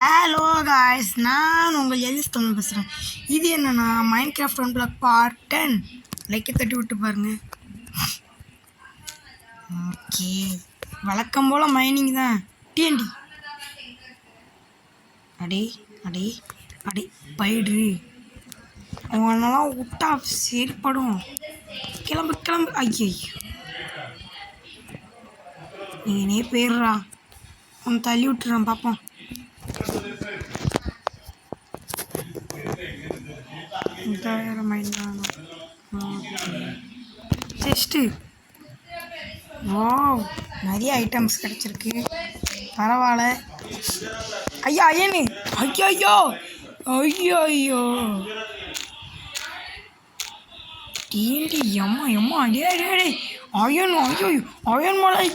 Hello guys, நான் உங்கள் Ellis Tamil பேசுகிறேன். இது என்னென்னா மைண்ட் கிராஃப்ட் 1 பிளாக் பார்ட் 10. லைக்கை தட்டி விட்டு பாருங்கள். ஓகே, வழக்கம் போல் மைனிங் தான். டிஎன்டி அடே அடே அடே பயிடு அவனெல்லாம் விட்டா சரிப்படும். கிளம்பு கிளம்பு. ஐயோ, நீனே போயிடுறா. உன் தள்ளி விட்டுறான் பார்ப்போம். ஜஸ்ட்டு வாவ், நிறைய ஐட்டம்ஸ் கிடச்சிருக்கு. பரவாயில்ல. ஐயா ஐயனு, ஐயோ ஐயோ ஐயோ ஐயோ டீண்டி எம்மா எம்மா அடே அடே அடே அயன். ஐயோ அயன் மலை.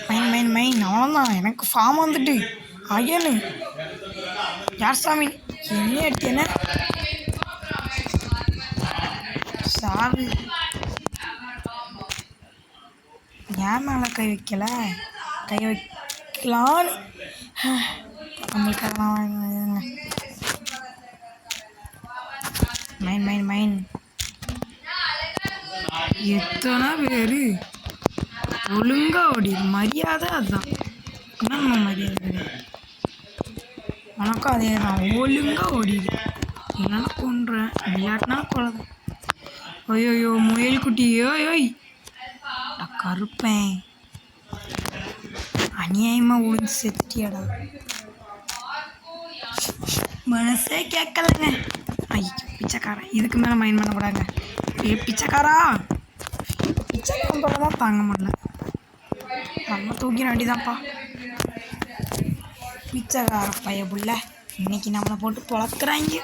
மைன் மைன் மைன் அவ்வளோதான். எனக்கு ஃபார்ம் வந்துட்டு அயனு. யார் சாமி என்ன எடுத்தேன சாவி? ஏன் மேலே கை வைக்கல? கை வைக்கலான்னு நம்மளுக்கு அதெல்லாம் மைன் மைன் மைன். எத்தனை பேர் ஒழுங்கா ஓடி மரியாதை. அதுதான் நம்ம மரியாதை கிடையாது. உனக்கும் அதே தான். ஒழுங்கா ஓடிடு, இல்லைன்னா கொண்டுறேன், இல்லாட்டினா கொலை. ஐயோயோ முயல் குட்டி. ஓய் கருப்பேன், அநியாயமாக ஒழிஞ்சு செத்தியாடா. மனசே கேட்கலங்க. ஐயோ பிச்சைக்காரன், இதுக்கு மேலே மைண்ட் பண்ணக்கூடாங்க. ஏ பிச்சைக்காரா, பிச்சைக்காரன் போல தான் தாங்க முடியல. நம்ம தூக்கிற வேண்டிதான்ப்பா. பிச்சைக்கார பைய புள்ள இன்னைக்கு நம்மளை போட்டு பொழக்கிறாங்க.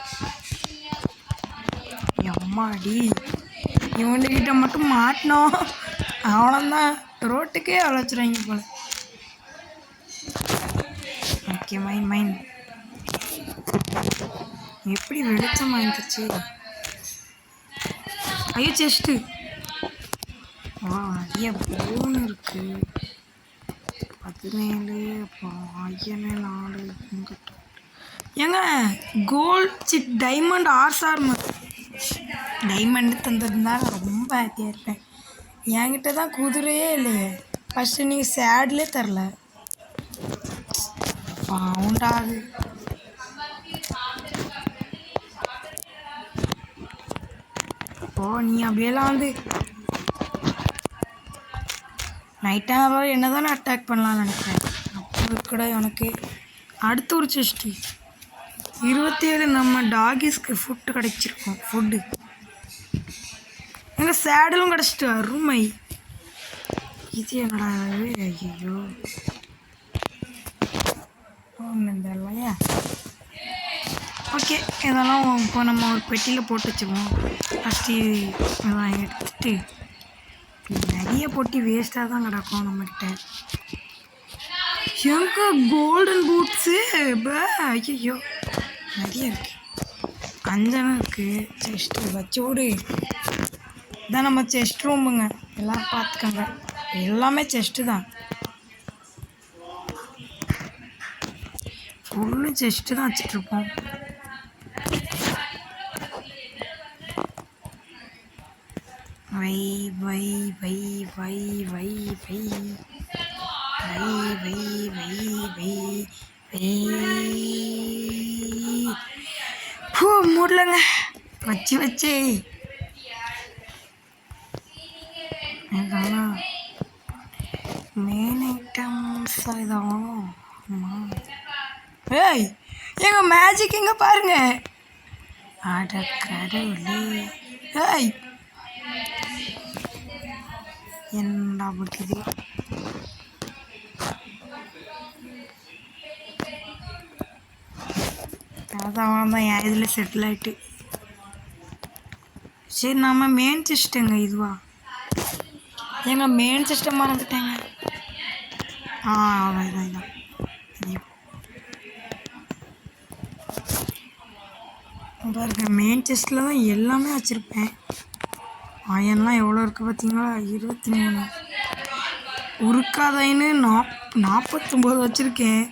அம்மாடி, இவன்கிட்ட மட்டும் மாட்டினோம் அவ்வளோதான், ரோட்டுக்கே அழைச்சிடுவாங்க போல. ஓகே மைன் மைன். எப்படி வெளிச்சம் வாங்கிச்சு. ஐயோ செஸ்ட்டு. நிறைய போன் இருக்கு. 17. அப்புறம் ஐயனே 4. ஏங்க கோல்ட் சிட் டைமண்ட் ஆர்சார் டைமண்ட் தந்ததுனால ரொம்ப ஹாப்பியாக இருப்பேன். என்கிட்ட தான் குதிரையே இல்லையே. ஃபஸ்ட்டு நீங்கள் சேட்லேயே தரல. பவுண்டாது. ஓ நீ அப்படியெல்லாம் வந்து நைட்டாக என்ன தானே அட்டாக் பண்ணலான்னு நினைக்கிறேன். அப்போ கூட உனக்கு அடுத்த ஒரு செஸ்ட்டு 27 நம்ம டாகிஸ்க்கு ஃபுட்டு கிடைச்சிருக்கோம். ஃபுட்டு எங்கள் சேடலும் கிடச்சிட்டு அருமை. இது என்னடா? ஐயோ ஒன்றும் இல்லையா. ஓகே, இதெல்லாம் இப்போ நம்ம ஒரு பெட்டியில் போட்டு வச்சுக்குவோம். ஃபஸ்ட்டு இதெல்லாம் எடுத்துட்டு நிறைய பொட்டி வேஸ்ட்டாக தான் கிடக்கும் நம்மக்கிட்ட. எங்க கோல்டன் பூட்ஸு ஐயோ நிறைய இருக்குது. அஞ்சனம் இருக்குது. செஸ்ட்டு வச்சு விடு. இதான் நம்ம செஸ்ட் ரூமுங்க. எல்லாம் பார்த்துக்கோங்க, எல்லாமே செஸ்ட்டு தான். ஃபுல்லு செஸ்ட்டு தான் வச்சிட்ருப்போம். வை வை வை வை வை வை வை வை வை வை வை. மூடலங்க, வச்சு வச்சு மெயின் ஐட்டம்ஸ் இதான். ஆமாம். ஏய் எங்க மேஜிக் எங்கே பாருங்க. அட கடவுளே. ஏய் என்னடா பிடிக்குது. அதான் என் இதில் செட்டில் ஆகிட்டு. சரி நம்ம மெயின் சிஸ்டங்க இதுவா? எங்கள் மெயின் சிஸ்டம் மறந்துட்டேங்க. இதான் இதான். பாருங்க, மெயின் செஸ்ட்டில் தான் எல்லாமே வச்சுருப்பேன். அயன்லாம் எவ்வளோ இருக்குது பார்த்தீங்களா? 23. உருக்காதைன்னு 40. 49 வச்சுருக்கேன்.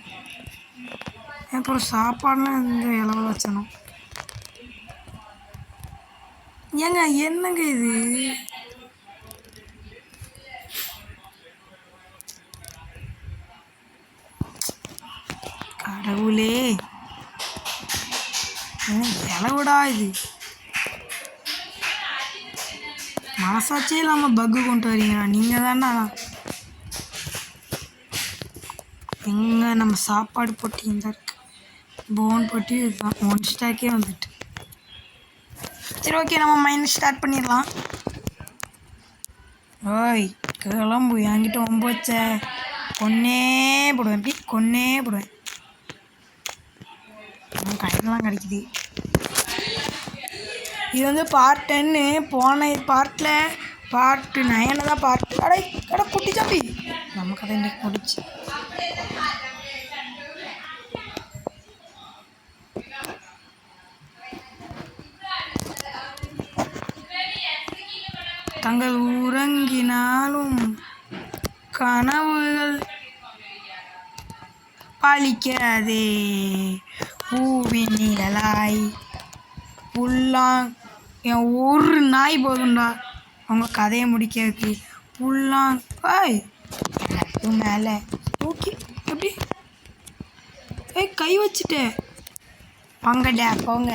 அப்புறம் சாப்பாடுலாம் இந்த இளவில் வச்சணும். ஏங்க என்னங்க இது? கடவுளே, இளவுடா இது. மனசாட்சியே இல்லாமல் பக்கு கொண்டு வரீங்க. நீங்கள் தானே எங்கே நம்ம சாப்பாடு போட்டி இந்த இருக்கு, போன் போட்டி இதுதான் 1 ஸ்டாக்கே வந்துட்டு. சரி ஓகே, நம்ம மைண்ட் ஸ்டார்ட் பண்ணிடலாம். ஓய் கிளம்பு, என்கிட்ட 9 வச்ச கொன்னே போடுவேன். எப்படி கொன்னே போடுவேன். கடைக்கெல்லாம் கிடைக்குது. இது வந்து பார்ட் 10. போன பார்ட்டில் பார்ட் 9 தான் பார்ட். கடை குட்டி சாப்பி நம்ம கதை இன்றைக்கி முடிச்சு. தங்கள் உறங்கினாலும் கனவுகள் பழிக்காதே. பூவின் நிழலாய் புல்லாங் என் ஒரு நாய் போதும்டா அவங்க கதையை முடிக்கிறதுக்கு. புல்லாங் பாய் எனக்கு மேலே தூக்கி எப்படி கை வச்சுட்டேன். வாங்கடா போங்க,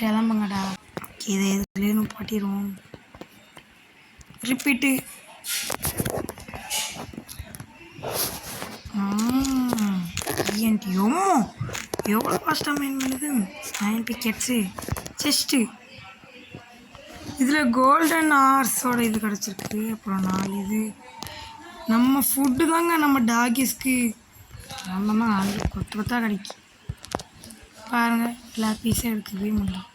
கிளம்புங்கடா. இதை எதுலேயும் பாட்டிடுவோம். ரிப்பீட்டு. எவ்வளோ ஃபாஸ்ட்டாக மைண்ட் பண்ணுது. 9 பிக்கெட்ஸு செஸ்ட்டு. இதில் கோல்டன் ஹார்ஸோட இது கிடச்சிருக்கு. அப்புறம் 4 இது நம்ம ஃபுட்டு தாங்க. நம்ம டாகிஸ்க்கு நம்ம தான் 4 கொத்து கொத்தா கிடைக்கும். பாருங்கள், எல்லா பீஸும் எடுக்கவே முடியும்.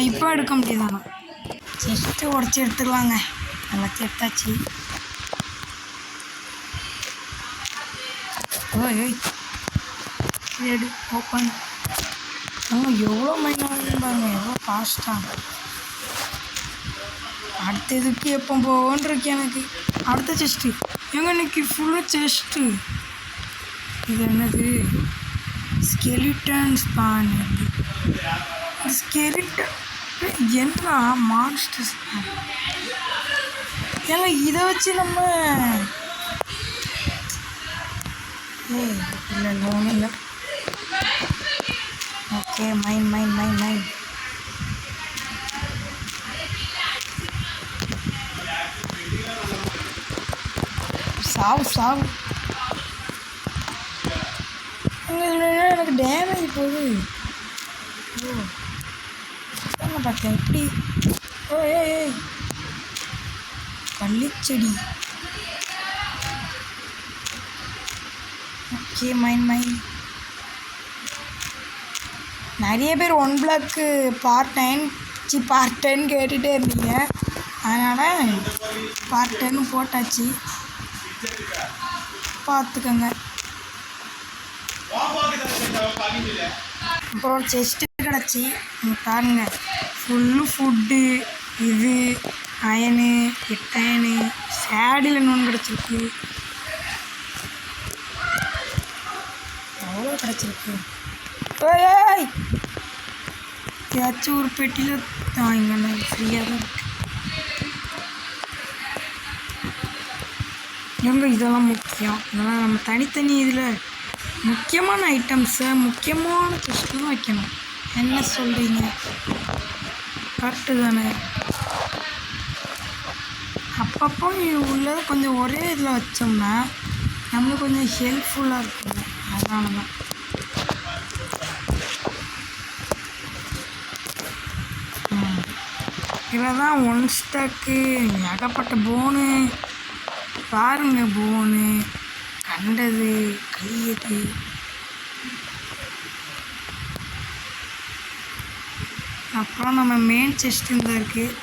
இப்போ எடுக்க முடியுதாண்ணா. செஸ்ட்டு உடச்சி எடுத்துக்கலாங்க. எல்லாத்தையும் எடுத்தாச்சு. ஓய் எடு ஓப்பன். எவ்வளோ மைண்ட் ஆகுதுன்னு பாருங்க, எவ்வளோ ஃபாஸ்ட்டாக. அடுத்த இதுக்கு எப்போ போவோன்னு இருக்கு எனக்கு. அடுத்த செஸ்ட்டு எங்கே இன்னைக்கு ஃபுல்லாக செஸ்ட்டு. இது என்னது? Skeleton spawn. ஸ்கெலிட்டன் என்ன மான்ஸ்டர் ஸ்பான். ஏங்க இதை வச்சு நம்ம இல்லை ஒன்றும் இல்லை. ஓகே மைன் சாவு. எனக்கு டேமேஜ் போகுது. ஓ பார்த்தேன் எப்படி. ஏய் பள்ளிச்செடி. Okay mine. நிறைய பேர் 1 பிளாக்கு பார்ட் 10 கேட்டுகிட்டே இருந்தீங்க. அதனால் பார்ட் 10 போட்டாச்சு, பார்த்துக்கோங்க. அப்புறம் செஸ்ட்டு கிடச்சி பாருங்க. ஃபுட்டு இது அயனு 8 அயனு சேடில் இன்னொன்று கிடச்சிருக்கு. எவ்வளோ கிடச்சிருக்கு. ஏய் ஏதாச்சும் ஒரு பெட்டியில் தாங்க ஃப்ரீயாக தான் இருக்கு. எங்கே இதெல்லாம் முக்கியம். இதெல்லாம் நம்ம தனித்தனி இதில் முக்கியமான ஐட்டம்ஸை முக்கியமான செஸ்ட்லாம் வைக்கணும். என்ன சொல்கிறீங்க? கரெக்டு தானே? அப்பப்போ உள்ளதை கொஞ்சம் ஒரே இதில் வச்சோம்னா நம்மளுக்கு கொஞ்சம் ஹெல்ப்ஃபுல்லாக இருக்குங்க. அதனால தான் இதில் தான் 1 ஸ்டாக்கு ஏகப்பட்ட போனு பாருங்க. போனு கண்டது கையது. அப்புறம் நம்ம மெயின் செஸ்ட் இந்த இருக்குது.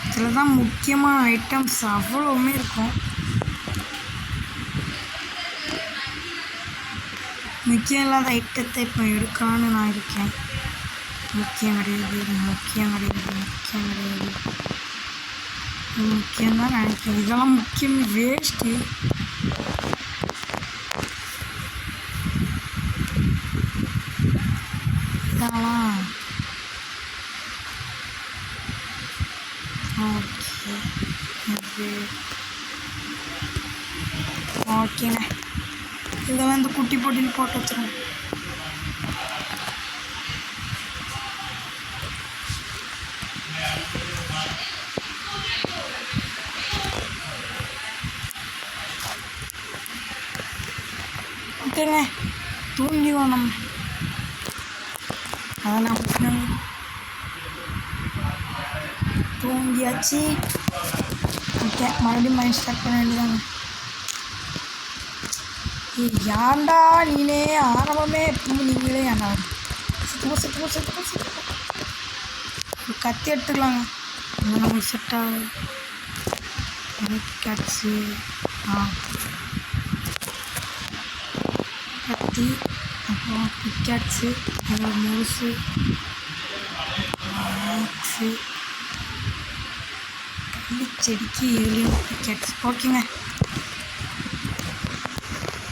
இதில் தான் முக்கியமான ஐட்டம்ஸ் அவ்வளோவுமே இருக்கும். முக்கியம் இல்லாத ஐட்டத்தை இப்போ எடுக்கலான்னு நான் இருக்கேன். முக்கியம் கிடையாது. முக்கியம்தான் நினைக்கிறேன். இதெல்லாம் முக்கியம் வேஸ்ட்டு. இதெல்லாம் ஓகே. ஓகேங்க, இதெல்லாம் இந்த குட்டி போட்டின்னு போட்டு வச்சுருங்க. ஓகேங்க, தூங்கிடுவோம் நம்ம. அதெல்லாம் தூங்கியாச்சு. ஓகே, மறுபடியும் மைண்ட் ஸ்டார்ட் பண்ண வேண்டியதாங்க. ஏன்டா நீனே ஆரம்பமே எப்பவும் நீங்களே ஏன்டா செத்துப்போ ஒரு கத்தி எடுத்துக்கலாங்க. நமக்கு செட் ஆகும். கேட்சு கத்தி, அப்புறம் பிக்காட்ஸு, அப்புறம் முழுசு மேக்ஸு, செடிக்கு ஏலியும் பிக்காட்ஸ். ஓகேங்க,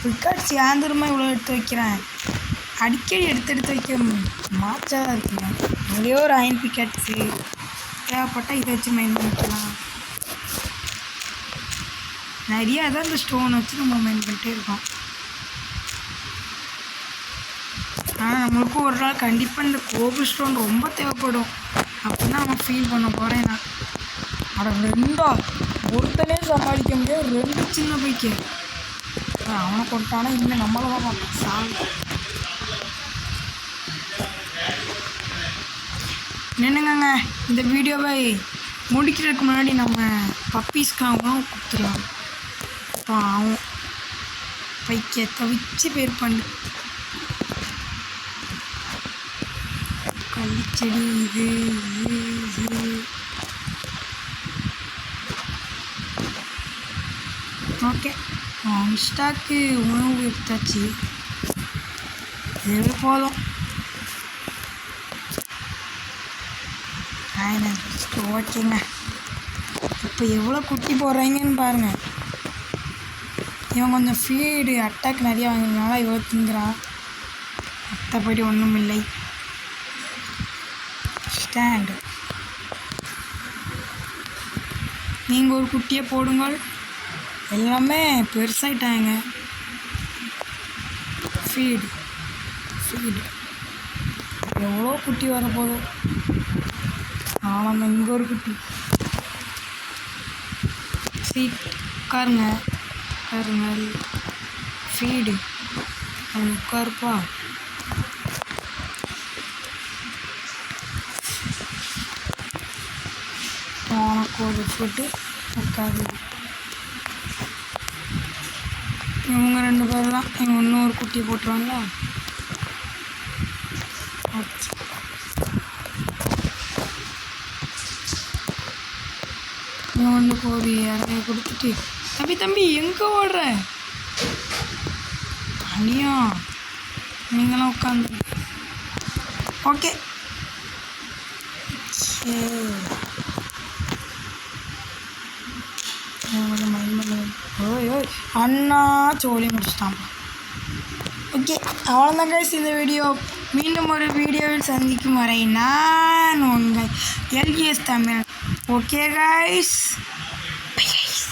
பிக்காட்ஸ் ஏந்திரமா இவ்வளோ எடுத்து வைக்கிறேன். அடிக்கடி எடுத்து வைக்க மாச்சாக இருக்குங்க. ஒரே ஒரு அயன் பிக்காட்ஸு தேவைப்பட்டால் இதை வச்சு மைண்ட் பண்ணிக்கலாம். நிறைய அதான் இந்த ஸ்டோன் வச்சு நம்ம மைண்ட் பண்ணிட்டே இருக்கோம். ஆனால் நம்மளுக்கும் ஒரு நாள் கண்டிப்பாக இந்த கோபுல் ஸ்டோன் ரொம்ப தேவைப்படும் அப்படின்னு அவன் ஃபீல் பண்ண போகிறேன் நான். அவன் ரெண்டா ஒருத்தனே சமாளிக்க முடியாது, 2 சின்ன பைக்கு அவனை கொண்டானா இன்னும் நம்மளை தான் பார்ப்பான் சால். என்னங்க, இந்த வீடியோவை முடிக்கிறதுக்கு முன்னாடி நம்ம பப்பீஸ்க்காகவும் கொடுத்துடலாம். அப்போ அவன் பைக்கை தவிச்சு பேர் பண்ணு. கள்ளிச்செடி இது ஓகே. ஸ்டாக்கு உணவு எடுத்தாச்சு, இதுவே போதும். ஓகேங்க, இப்போ எவ்வளோ குட்டி போடுறாங்கன்னு பாருங்கள். இவன் கொஞ்சம் ஃபீடு அட்டாக் நிறையா வாங்கினால இவ்வளோ திங்குறான். மற்றபடி ஒன்றும் இல்லை. ஸ்டாண்டு, நீங்கள் ஒரு குட்டியை போடுங்கள். எல்லாமே பெருசாயிட்டாங்க. ஃபீடு எவ்வளோ குட்டி வரப்போதும். ஆமாங்க, இங்கே ஒரு குட்டி. ஃபீட் உட்காருங்க ஃபீடு அவன் உட்காருப்பா. உனக்கு ஒரு ஃபுட்டு உட்காரு. இவங்க 2 பேர் தான். இவங்க இன்னொரு குட்டி போட்டுருவாங்களா? இவன் ஒன்று கோழி இறங்க கொடுத்துட்டு, தம்பி எங்கே ஓடுற அனியா? நீங்களாம் உட்காந்து ஓகே. ஓய் அண்ணா சோழி முடிச்சிட்டான். ஓகே, அவ்வளோதான் கைஸ் இந்த வீடியோ. மீண்டும் ஒரு வீடியோவில் சந்திக்கும் வரை நான் உங்கள் LGS Tamil. Okay guys, bye guys.